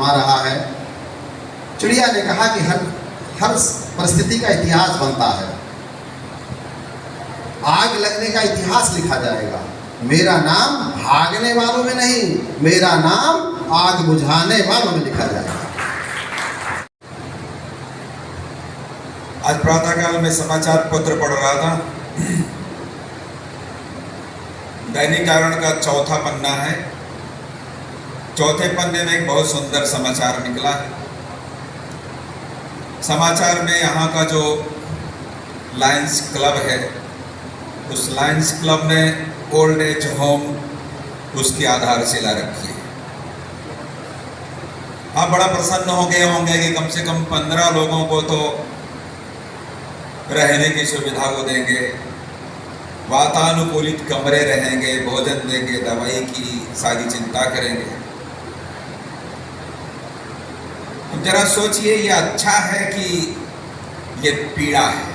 फरमा रहा है। चिड़िया ने कहा कि हर परिस्थिति का इतिहास बनता है, आग लगने का इतिहास लिखा जाएगा। मेरा नाम भागने वालों में नहीं, मेरा नाम आग बुझाने वालों में लिखा जाएगा। आज प्रातःकाल में समाचार पत्र पढ़ रहा था। दैनिक जागरण का चौथा पन्ना है। चौथे पन्ने में एक बहुत सुंदर समाचार निकला है। समाचार में यहाँ का जो लायंस क्लब है, उस लायंस क्लब ने ओल्ड एज होम उसकी आधारशिला रखी है। आप बड़ा प्रसन्न हो गए होंगे कि कम से कम 15 लोगों को तो रहने की सुविधा वो देंगे, वातानुकूलित कमरे रहेंगे, भोजन देंगे, दवाई की सारी चिंता करेंगे। तो जरा सोचिए, ये अच्छा है कि ये पीड़ा है?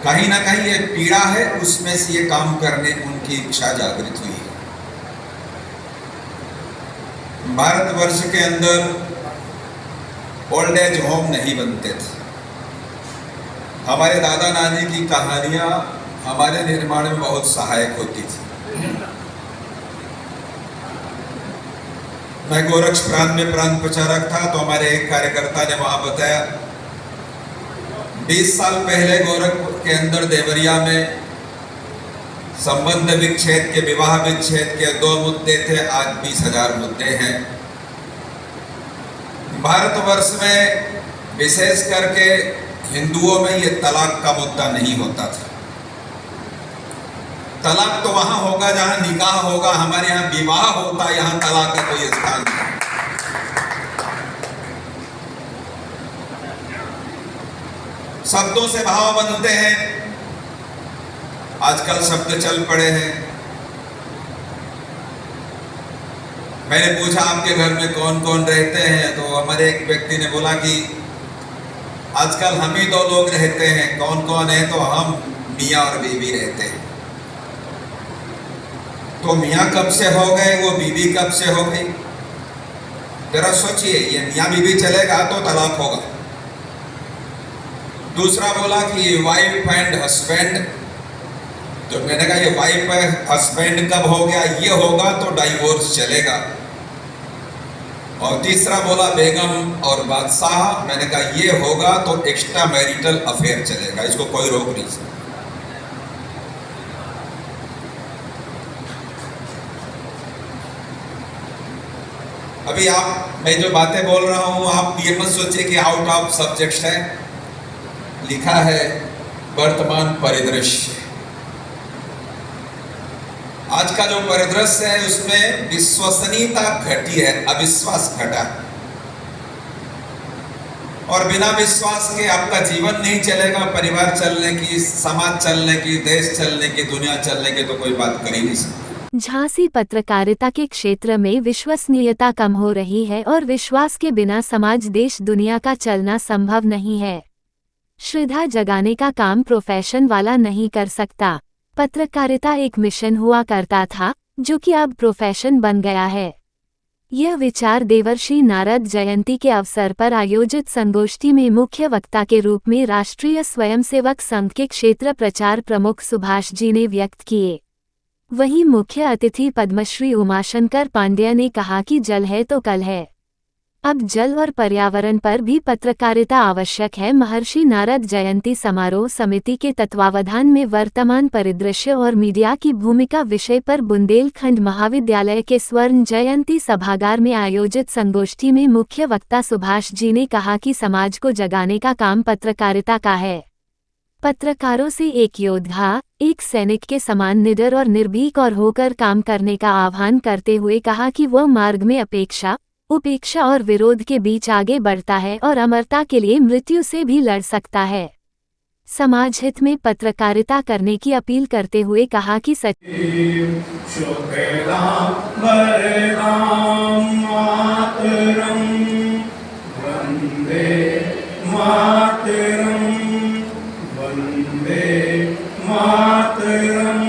कहीं ना कहीं ये पीड़ा है, उसमें से ये काम करने उनकी इच्छा जागृत हुई है। भारतवर्ष के अंदर ओल्ड एज होम नहीं बनते थे। हमारे दादा नानी की कहानियां हमारे निर्माण में बहुत सहायक होती थी। मैं गोरक्ष प्रांत में प्रांत प्रचारक था, तो हमारे एक कार्यकर्ता ने वहां बताया 20 साल पहले गोरखपुर के अंदर देवरिया में संबंध विच्छेद के, विवाह विच्छेद के 2 मुद्दे थे, आज 20,000 मुद्दे हैं। भारतवर्ष में विशेष करके हिंदुओं में ये तलाक का मुद्दा नहीं होता था। तलाक तो वहां होगा जहां निकाह होगा, हमारे यहाँ विवाह होता, यहाँ तलाक का कोई स्थान नहीं। शब्दों से भाव बनते हैं। आजकल शब्द चल पड़े हैं। मैंने पूछा आपके घर में कौन कौन रहते हैं, तो हमारे एक व्यक्ति ने बोला कि आजकल हम ही 2 लोग रहते हैं। कौन कौन है? तो हम मियाँ और बीवी रहते हैं। तो मियाँ कब से हो गए, वो बीवी कब से हो गई? जरा सोचिए, ये मियाँ बीवी चलेगा तो तलाक होगा। दूसरा बोला कि वाइफ एंड हस्बैंड, तो मैंने कहा ये वाइफ एंड हस्बैंड कब हो गया? ये होगा तो डाइवोर्स चलेगा। और तीसरा बोला बेगम और बादशाह, मैंने कहा ये होगा तो एक्स्ट्रा मैरिटल अफेयर चलेगा, इसको कोई रोक नहीं सकता। अभी मैं जो बातें बोल रहा हूं, आप ये मत सोचिए कि आउट ऑफ सब्जेक्ट है। लिखा है वर्तमान परिदृश्य। आज का जो परिदृश्य है उसमें विश्वसनीयता घटी है, अविश्वास घटा। और बिना विश्वास के आपका जीवन नहीं चलेगा। परिवार चलने की, समाज चलने की, देश चलने की, दुनिया चलने की तो कोई बात कर ही नहीं सकती। झांसी पत्रकारिता के क्षेत्र में विश्वसनीयता कम हो रही है और विश्वास के बिना समाज, देश, दुनिया का चलना संभव नहीं है। श्रद्धा जगाने का काम प्रोफेशन वाला नहीं कर सकता। पत्रकारिता एक मिशन हुआ करता था, जो कि अब प्रोफेशन बन गया है। यह विचार देवर्षि नारद जयंती के अवसर पर आयोजित संगोष्ठी में मुख्य वक्ता के रूप में राष्ट्रीय स्वयंसेवक संघ के क्षेत्र प्रचार प्रमुख सुभाष जी ने व्यक्त किए। वहीं मुख्य अतिथि पद्मश्री उमाशंकर पांड्या ने कहा कि जल है तो कल है। अब जल और पर्यावरण पर भी पत्रकारिता आवश्यक है। महर्षि नारद जयंती समारोह समिति के तत्वावधान में वर्तमान परिदृश्य और मीडिया की भूमिका विषय पर बुंदेलखंड महाविद्यालय के स्वर्ण जयंती सभागार में आयोजित संगोष्ठी में मुख्य वक्ता सुभाष जी ने कहा कि समाज को जगाने का काम पत्रकारिता का है। पत्रकारों से एक योद्धा, एक सैनिक के समान निडर और निर्भीक और होकर काम करने का आह्वान करते हुए कहा कि वह मार्ग में अपेक्षा, उपेक्षा और विरोध के बीच आगे बढ़ता है और अमरता के लिए मृत्यु से भी लड़ सकता है। समाज हित में पत्रकारिता करने की अपील करते हुए कहा कि वंदे मातरम।